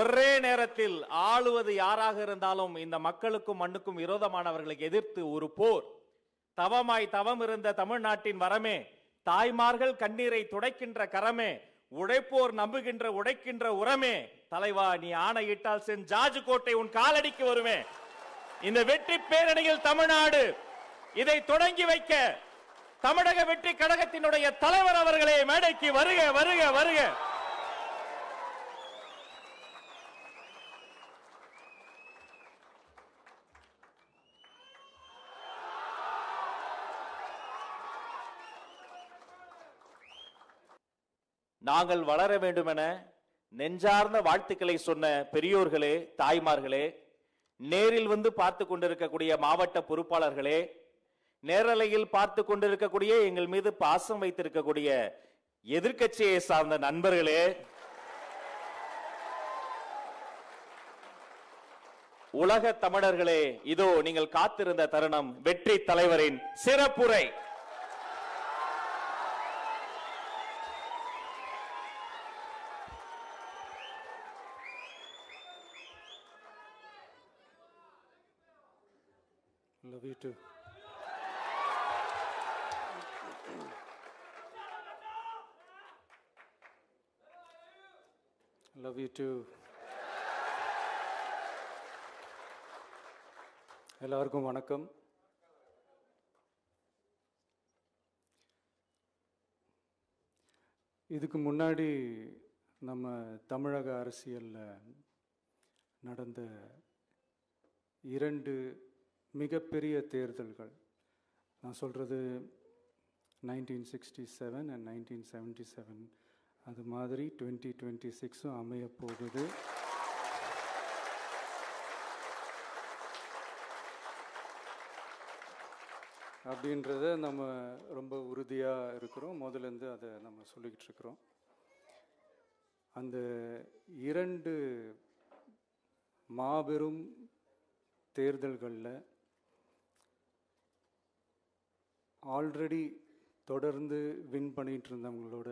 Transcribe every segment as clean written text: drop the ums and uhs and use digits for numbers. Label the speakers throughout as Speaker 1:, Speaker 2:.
Speaker 1: ஒரே நேரத்தில் ஆளுவது யாராக இருந்தாலும் இந்த மக்களுக்கும் மண்ணுக்கும் விரோதமானவர்களுக்கு எதிர்த்து ஒரு போர். தவமாய் தவம் இருந்த தமிழ்நாட்டின் வரமே, தாய்மார்கள் கண்ணீரை துடைக்கின்ற கரமே, உழைப்போர் நம்புகின்ற உடைக்கின்ற உரமே, தலைவா நீ ஆணையிட்டால் சென் ஜார்ஜ் கோட்டை உன் காலடிக்கு வருமே. இந்த வெற்றி பேரணியில் தமிழ்நாடு இதை தொடங்கி வைக்க தமிழக வெற்றி கழகத்தினுடைய தலைவர் அவர்களே மேடைக்கு வருக வருக வருக. நாங்கள் வளர வேண்டும் என நெஞ்சார்ந்த வாழ்த்துக்களை சொன்ன பெரியோர்களே, தாய்மார்களே, நேரில் வந்து பார்த்து கொண்டிருக்கக்கூடிய மாவட்ட பொறுப்பாளர்களே, நேரலையில் பார்த்து கொண்டிருக்கக்கூடிய எங்கள் மீது பாசம் வைத்திருக்கக்கூடிய எதிர்க்கட்சியை சார்ந்த நண்பர்களே, உலக தமிழர்களே, இதோ நீங்கள் காத்திருந்த தருணம், வெற்றி தலைவரின் சிறப்புரை.
Speaker 2: Love you too. Love you too. எல்லாருக்கும் வணக்கம். இதுக்கு முன்னாடி நம்ம தமிழக அரசியல்ல நடந்த 2 மிகப்பெரிய தேர்தல்கள், நான் சொல்கிறது 1967 and 1977, அது மாதிரி 2026 அமைய போகுது. அப்படின்றத நம்ம ரொம்ப உறுதியாக இருக்கிறோம். முதலேருந்து அதை நம்ம சொல்லிக்கிட்டு இருக்கிறோம். அந்த 2 மாபெரும் தேர்தல்களில் ஆல்ரெடி தொடர்ந்து வின் பண்ணிட்டு இருந்தவங்களோட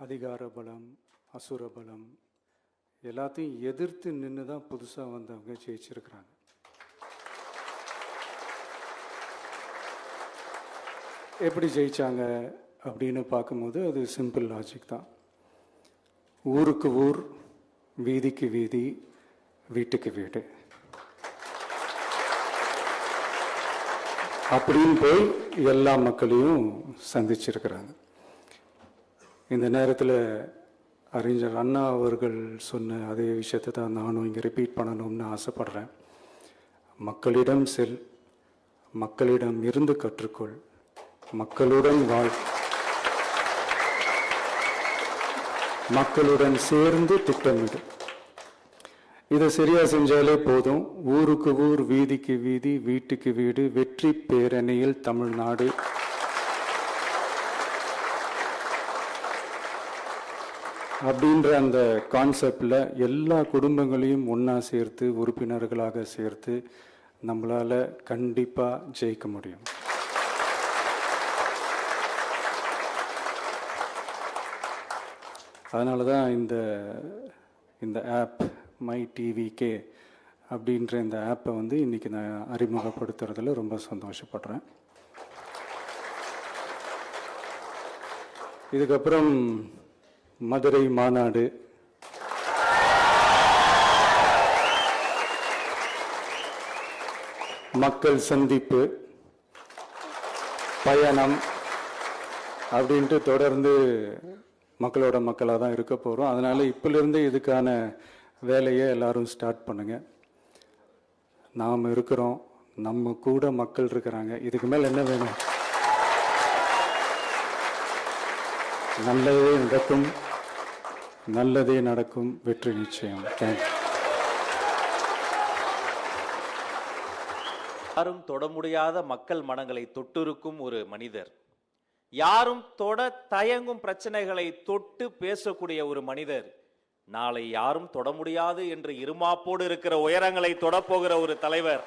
Speaker 2: அதிகார பலம், அசுர பலம் எல்லாத்தையும் எதிர்த்து நின்று தான் புதுசாக வந்தவங்க ஜெயிச்சிருக்கிறாங்க. எப்படி ஜெயிச்சாங்க அப்படின்னு பார்க்கும்போது அது சிம்பிள் லாஜிக் தான். ஊருக்கு ஊர், வீதிக்கு வீதி, வீட்டுக்கு வீடு அப்படின்னு போய் எல்லா மக்களையும் சந்திச்சிருக்கிறாங்க. இந்த நேரத்தில் அறிஞர் அண்ணா அவர்கள் சொன்ன அதே விஷயத்தை தான் நானும் இங்கே ரிப்பீட் பண்ணணும்னு ஆசைப்படுறேன். மக்களிடம் செல், மக்களிடம் இருந்து கற்றுக்கொள், மக்களுடன் வாழ், மக்களுடன் சேர்ந்து திட்டமிடு. இதை சரியா செஞ்சாலே போதும். ஊருக்கு ஊர், வீதிக்கு வீதி, வீட்டுக்கு வீடு, வெற்றி பேரணியில் தமிழ்நாடு. அப்படின்ற அந்த கான்செப்டில் எல்லா குடும்பங்களையும் ஒன்றா சேர்த்து, உறுப்பினர்களாக சேர்த்து நம்மளால் கண்டிப்பாக ஜெயிக்க முடியும். அதனால தான் இந்த ஆப் மை டிவிகே அப்படின்ற இந்த ஆப்பை வந்து இன்றைக்கி நான் அறிமுகப்படுத்துறதுல ரொம்ப சந்தோஷப்படுறேன். இதுக்கப்புறம் மதுரை மாநாடு, மக்கள் சந்திப்பு, பயணம் அப்படின்ட்டு தொடர்ந்து மக்களோட மக்களாக தான் இருக்க போகிறோம். அதனால் இப்பிலிருந்து இதுக்கான வேலையை எல்லாரும் ஸ்டார்ட் பண்ணுங்க. நாம் இருக்கிறோம், நம்ம கூட மக்கள் இருக்கிறாங்க. இதுக்கு மேலே என்ன வேணும்? நல்லதே நடக்கும், நல்லதே நடக்கும், வெற்றி நிச்சயம். தேங்க்யூ.
Speaker 1: யாரும் தொட முடியாத மக்கள் மனங்களை தொட்டிருக்கும் ஒரு மனிதர், யாரும் தொட தயங்கும் பிரச்சனைகளை தொட்டு பேசக்கூடிய ஒரு மனிதர், நாளை யாரும் தொட முடியாது என்று இருமாப்போடு இருக்கிற உயரங்களை தொடப்போகிற ஒரு தலைவர்.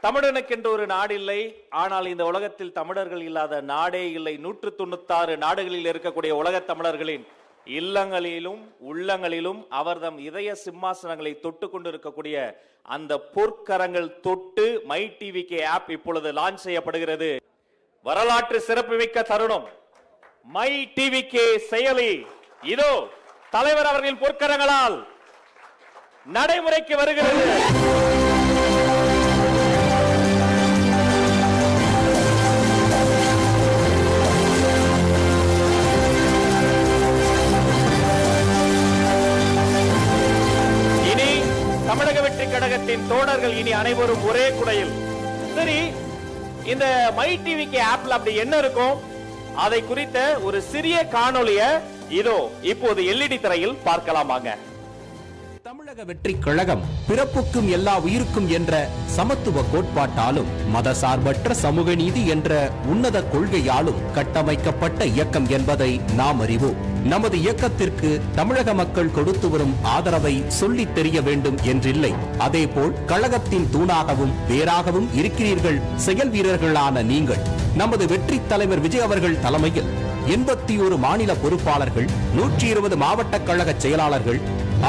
Speaker 1: தமிழனுக்கென்று ஒரு நாடு இல்லை, ஆனால் இந்த உலகத்தில் தமிழர்கள் இல்லாத நாடே இல்லை. 196 நாடுகளில் இருக்கக்கூடிய உலக தமிழர்களின் இல்லங்களிலும் உள்ளங்களிலும் அவர்தம் இதய சிம்மாசனங்களை தொட்டு கொண்டிருக்கக்கூடிய அந்த பொற்கரங்கள் தொட்டு மை டிவிகே ஆப் இப்பொழுது லான்ச் செய்யப்படுகிறது. வரலாற்று சிறப்புமிக்க தருணம். மை டிவிகே செயலி இதோ தலைவர் அவர்களின் பொற்கரங்களால் நடைமுறைக்கு வருகிறது. இனி தமிழக வெற்றி கழகத்தின் தோழர்கள் இனி அனைவரும் ஒரே குடையில். சரி, இந்த மை டிவிகே ஆப்ல அப்படி என்ன இருக்கும்? அதை குறித்த ஒரு சிறிய காணொளிய இதோ இப்போது எல்இடி திரையில் பார்க்கலாமாங்க.
Speaker 3: தமிழக வெற்றி கழகம் பிறப்புக்கும் எல்லா உயிருக்கும் என்ற சமத்துவ கோட்பாட்டாலும் மதசார்பற்ற சமூக நீதி என்ற உன்னத கொள்கையாலும் கட்டமைக்கப்பட்ட இயக்கம் என்பதை நாம் அறிவோம். நமது இயக்கத்திற்கு தமிழக மக்கள் கொடுத்து வரும் ஆதரவை சொல்லித் தெரிய வேண்டும் என்றில்லை. அதேபோல் கழகத்தின் தூணாகவும் வேறாகவும் இருக்கிறீர்கள் செயல் வீரர்களான நீங்கள். நமது வெற்றி தலைவர் விஜய் அவர்கள் தலைமையில் 81 மாநில பொறுப்பாளர்கள், 120 மாவட்ட கழக செயலாளர்கள்,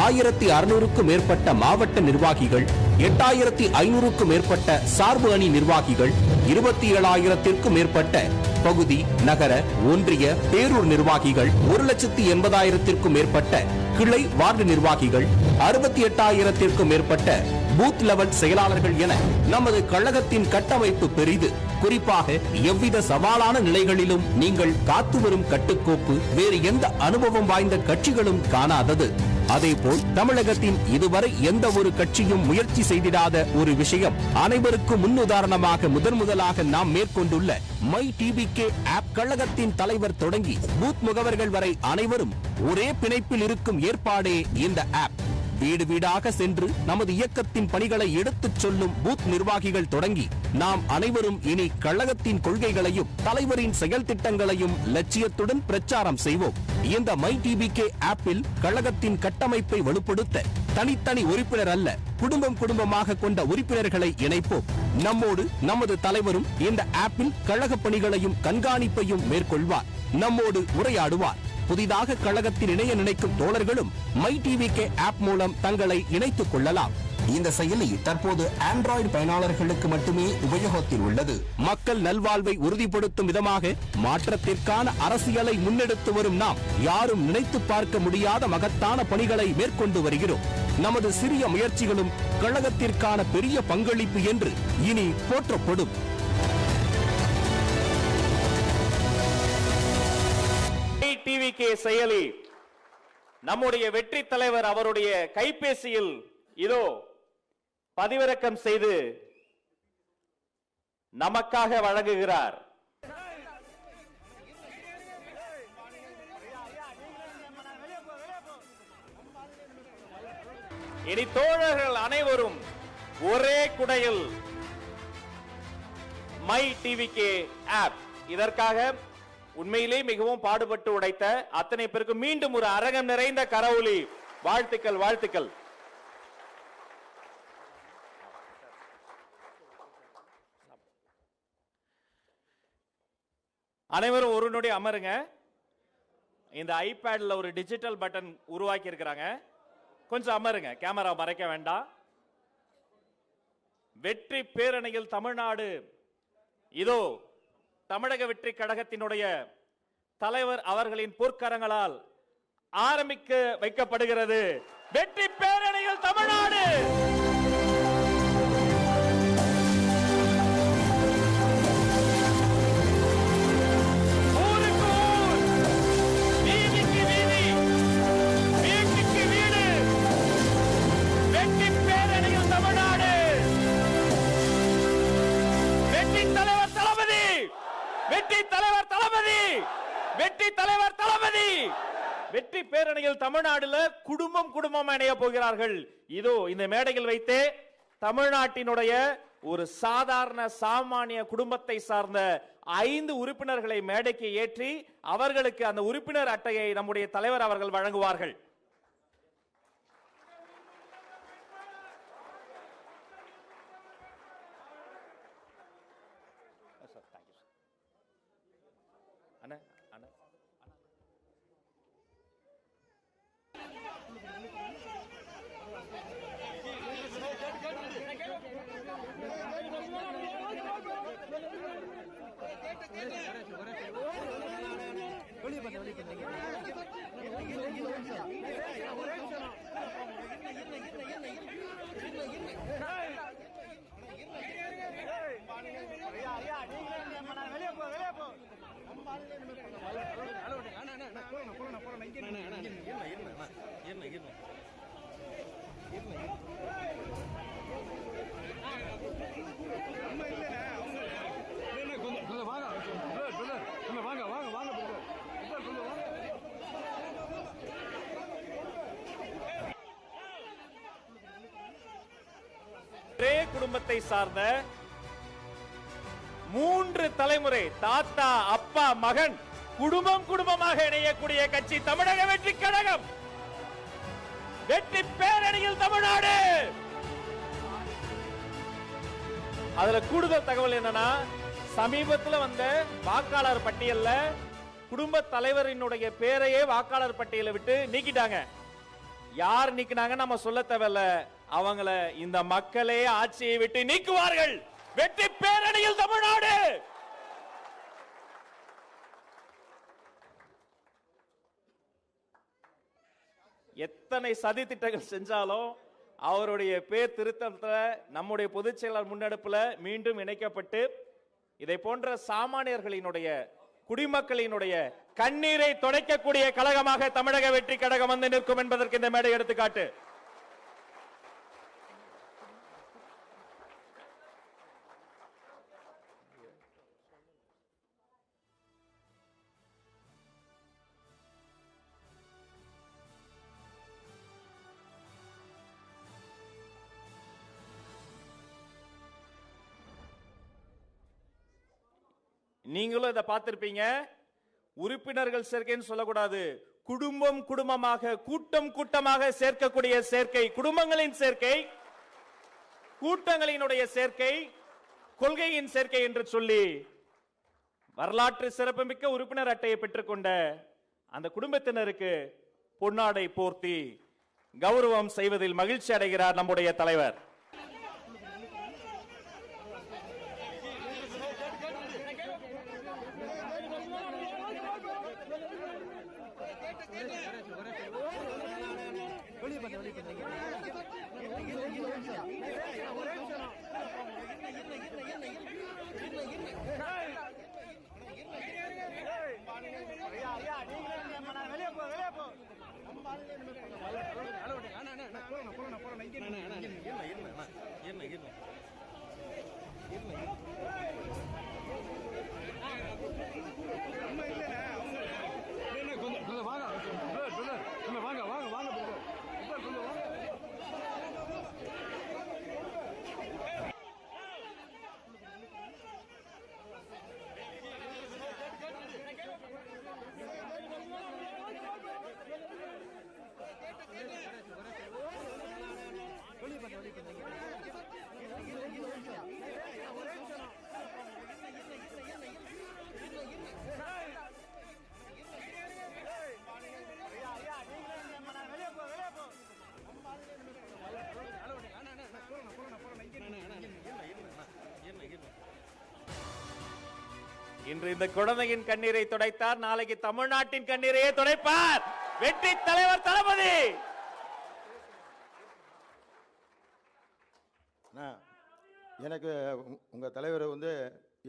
Speaker 3: 1600க்கும் மேற்பட்ட மாவட்ட நிர்வாகிகள், 8500க்கும் மேற்பட்ட சார்பு அணி நிர்வாகிகள், 27,000த்திற்கும் மேற்பட்ட பகுதி, நகர, ஒன்றிய, பேரூர் நிர்வாகிகள், 1,80,000த்திற்கும் மேற்பட்ட கிளை வார்டு நிர்வாகிகள், 68,000த்திற்கும் மேற்பட்ட பூத் லெவல் செயலாளர்கள் என நமது கழகத்தின் கட்டமைப்பு பெரிது. குறிப்பாக எவ்வித சவாலான நிலைகளிலும் நீங்கள் காத்து வரும் கட்டுக்கோப்பு வேறு எந்த அனுபவம் வாய்ந்த கட்சிகளும் காணாதது. அதேபோல் தமிழகத்தின் இதுவரை எந்த ஒரு கட்சியும் முயற்சி செய்திடாத ஒரு விஷயம், அனைவருக்கும் முன்னுதாரணமாக முதலாக நாம் மேற்கொண்டுள்ள மை டிவிகே ஆப். கழகத்தின் தலைவர் தொடங்கி பூத் முகவர்கள் வரை அனைவரும் ஒரே பிணைப்பில் இருக்கும் ஏற்பாடே இந்த ஆப். வீடு வீடாக சென்று நமது இயக்கத்தின் பணிகளை எடுத்துச் சொல்லும் பூத் நிர்வாகிகள் தொடங்கி நாம் அனைவரும் இனி கழகத்தின் கொள்கைகளையும் தலைவரின் செயல் திட்டங்களையும் லட்சியத்துடன் பிரச்சாரம் செய்வோம். இந்த மை டிவிகே ஆப்பில் கழகத்தின் கட்டமைப்பை வலுப்படுத்த தனித்தனி உறுப்பினர் அல்ல, குடும்பமாக கொண்ட உறுப்பினர்களை இணைப்போம். நம்மோடு நமது தலைவரும் இந்த ஆப்பில் கழக பணிகளையும் கண்காணிப்பையும் மேற்கொள்வார், நம்மோடு உரையாடுவார். புதிதாக கழகத்தில் இணைய நினைக்கும் தோழர்களும் மை டிவிகே ஆப் மூலம் தங்களை இணைத்துக் கொள்ளலாம். இந்த செயலி தற்போது ஆண்ட்ராய்டு பயனாளர்களுக்கு மட்டுமே உபயோகத்தில் உள்ளது. மக்கள் நல்வாழ்வை உறுதிப்படுத்தும் விதமாக மாற்றத்திற்கான அரசியலை முன்னெடுத்து வரும் நாம் யாரும் நினைத்து பார்க்க முடியாத மகத்தான பணிகளை மேற்கொண்டு வருகிறோம். நமது சிறிய முயற்சிகளும் கழகத்திற்கான பெரிய பங்களிப்பு என்று இனி போற்றப்படும்.
Speaker 1: டிவிகே செயலி நம்முடைய வெற்றி தலைவர் அவருடைய கைபேசியில் இதோ பதிவிறக்கம் செய்து நமக்காக வழங்குகிறார். இனி தோழர்கள் அனைவரும் ஒரே குடையில் மை டிவிகே ஆப். இதற்காக உண்மையிலே மிகவும் பாடுபட்டு உடைத்த அத்தனை பேருக்கு மீண்டும் ஒரு அரங்கம் நிறைந்த கரவொலி. வாழ்த்துக்கள், வாழ்த்துக்கள். அனைவரும் ஒரு நொடி அமருங்க. இந்த ஐபேட்ல ஒரு டிஜிட்டல் பட்டன் உருவாக்கி இருக்கிறாங்க, கொஞ்சம் அமருங்க, கேமரா மறைக்க வேண்டாம். வெற்றி பேரணியில் தமிழ்நாடு இதோ தமிழக வெற்றி கழகத்தினுடைய தலைவர் அவர்களின் பொற்கரங்களால் ஆரம்பிக்க வைக்கப்படுகிறது. வெற்றி பேரணியில் தமிழ்நாடு. வெற்றி பேரணியில் தமிழ்நாடுல குடும்பம் இணைய போகிறார்கள். இதோ இந்த மேடையில் வைத்தே தமிழ்நாட்டினுடைய ஒரு சாதாரண சாமானிய குடும்பத்தை சார்ந்த 5 உறுப்பினர்களை மேடைக்கு ஏற்றி அவர்களுக்கு அந்த உறுப்பினர் அட்டையை நம்முடைய தலைவர் அவர்கள் வழங்குவார்கள். ஒரே குடும்பத்தை சார்ந்த 3 தலைமுறை தாத்தா அப்பா மகன் குடும்பம் குடும்பமாக இணையக்கூடிய கட்சி தமிழக வெற்றி கழகம். வெற்றி பேரணியில் தமிழ்நாடு. அதுல கூடுதல் தகவல் என்னன்னா, சமீபத்தில் வந்த வாக்காளர் பட்டியல்ல குடும்ப தலைவரினுடைய பேரையே வாக்காளர் பட்டியலை விட்டு நீக்கிட்டாங்க. யார் நீக்கினாங்க நம்ம சொல்ல தேவையில்ல, அவங்கள இந்த மக்களே ஆட்சியை விட்டு நீக்குவார்கள். வெற்றி பேரணியில் தமிழ்நாடு. எத்தனை சதி திட்டங்கள் செஞ்சாலும் அவருடைய பேர் திருத்தத்தில் நம்முடைய பொதுச் செயலாளர் முன்னெடுப்புல மீண்டும் இணைக்கப்பட்டு இதை போன்ற சாமானியர்களினுடைய குடிமக்களினுடைய கண்ணீரை துடைக்கக்கூடிய கழகமாக தமிழக வெற்றி கழகம் வந்து நிற்கும் என்பதற்கு இந்த மேடை எடுத்துக்காட்டு. நீங்களும் இதை பார்த்திருப்பீங்க. உறுப்பினர்கள் சேர்க்கைன்னு சொல்லக்கூடாது, குடும்பம் குடும்பமாக கூட்டம் கூட்டமாக சேர்க்கக்கூடிய சேர்க்கை, குடும்பங்களின் சேர்க்கை, கூட்டங்களினுடைய சேர்க்கை, கொள்கையின் சேர்க்கை என்று சொல்லி வரலாற்று சிறப்புமிக்க உறுப்பினர் அட்டையை பெற்றுக்கொண்ட அந்த குடும்பத்தினருக்கு பொன்னாடை போர்த்தி கௌரவம் செய்வதில் மகிழ்ச்சி அடைகிறார் நம்முடைய தலைவர். இன்று இந்த குழந்தையின் கண்ணீரை துடைத்தார், நாளைக்கு தமிழ்நாட்டின் கண்ணீரையே துடைப்பார் வெற்றி தலைவர் தளபதி.
Speaker 4: எனக்கு உங்க தலைவர் வந்து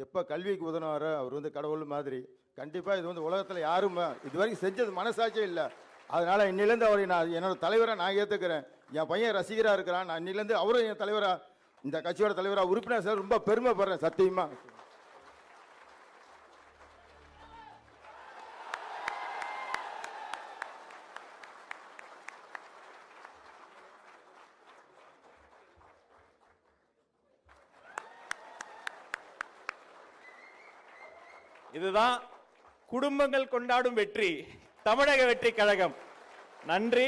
Speaker 4: எப்ப கல்விக்கு உதவுனாரோ அவர் வந்து கடவுள் மாதிரி. கண்டிப்பா இது வந்து உலகத்துல யாரும் இதுவரைக்கும் செஞ்சது மனசாட்சியே இல்லை. அதனால இன்னிலேருந்து அவரை நான் என்னோட தலைவரை நான் ஏற்றுக்கிறேன். என் பையன் ரசிகராக இருக்கிறான். நான் இன்னிலேருந்து அவரும் என் தலைவராக, இந்த கட்சியோட தலைவராக உறுப்பினர் சார் ரொம்ப பெருமைப்படுறேன் சத்தியமா.
Speaker 1: இதுதான் குடும்பங்கள் கொண்டாடும் வெற்றி, தமிழக வெற்றி கழகம். நன்றி.